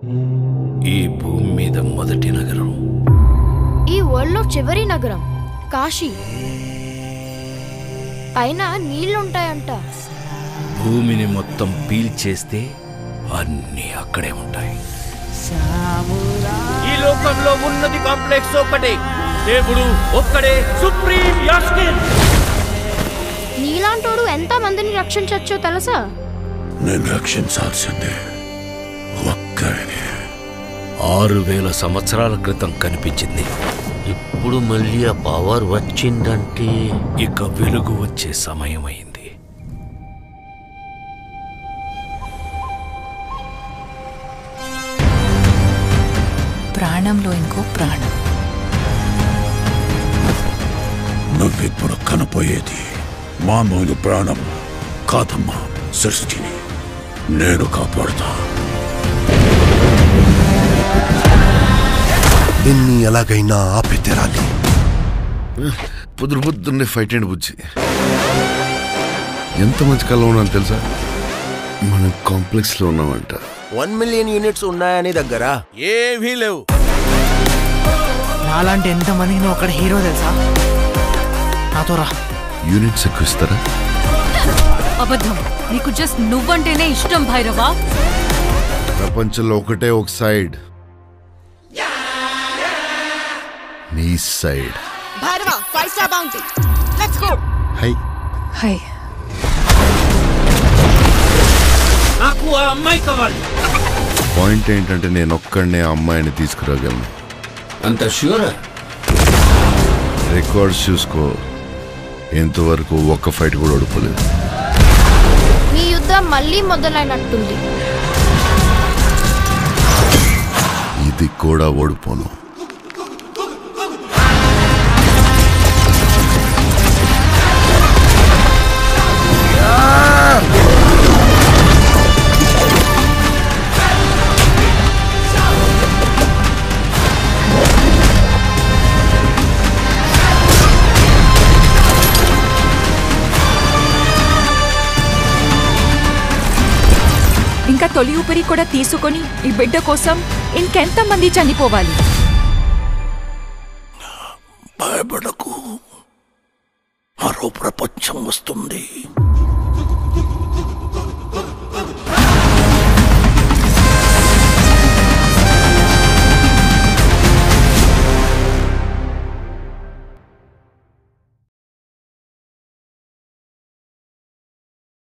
ఈ భూమి మీద మొదటి నగరం, ఈ వరల్డ్లో చివరి నగరం కాశీ. పైన నీళ్లుంటాయంట. భూమిని మొత్తం పీల్చేస్తే అన్నీ అక్కడే ఉంటాయి. ఈ లోకంలో ఉన్నది కాంప్లెక్స్ ఒక్కటే, దేవుడు ఒక్కడే సుప్రీం యాస్కిన్. నీలాంటోడు ఎంత మందిని రక్షించొచ్చో తెలుసా? నేను రక్షించాల్సిందే ఒక్కడిని. 6000 సంవత్సరాల క్రితం కనిపించింది. ఇప్పుడు మళ్ళీ ఆ పవర్ వచ్చిందంటే ఇక వెలుగు వచ్చే సమయం అయింది. ప్రాణంలో ఇంకో ప్రాణం. నువ్విప్పుడు కనపోయేది మామూలు ప్రాణం కాదమ్మా. సృష్టిని నేను కాపాడుతా. దీన్ని ఎలాగైనా ఆపి తీరాలి. పొద్దున్నే ఫైట్ అండి బుజ్జి. ఎంత మంచి కళ ఉన్నాను తెలుసా? మనం కాంప్లెక్స్ లో ఉన్నామంట. 1 మిలియన్ యూనిట్స్ ఉన్నాయని దగ్గర ఏమీ లేవు. నాలాంటి ఎంతమందికి నువ్వు అక్కడ హీరో తెలుసా? నాతో రా. యూనిట్స్ ఎక్కువ ఇస్తారా? అబద్ధం. నీకు జస్ట్ నువ్వంటేనే ఇష్టం భైరవా. ప్రపంచంలో ఒకటే ఒక సైడ్, నీ side. Bhairava 5 star bounty. Let's go. Hi hi. నాకు ఆ అమ్మాయి కావాలి. పాయింట్ ఏంటంటే నేను ఒక్కడనే ఆ అమ్మాయిని తీసుకురాగలను. అంత ష్యూరా? రికార్డ్స్ చూసుకో, ఇంతవరకు ఒక్క ఫైట్ కూడా ఓడిపోలేదు. మీ యుద్ధం మళ్ళీ మొదలైనట్టుంది. ఇది కూడా ఓడిపోను. ఇంకా తొలి ఊపిరి కూడా తీసుకొని ఈ బిడ్డ కోసం ఇంకెంతమంది చనిపోవాలి? భయపడకు, మరో ప్రపంచం వస్తుంది.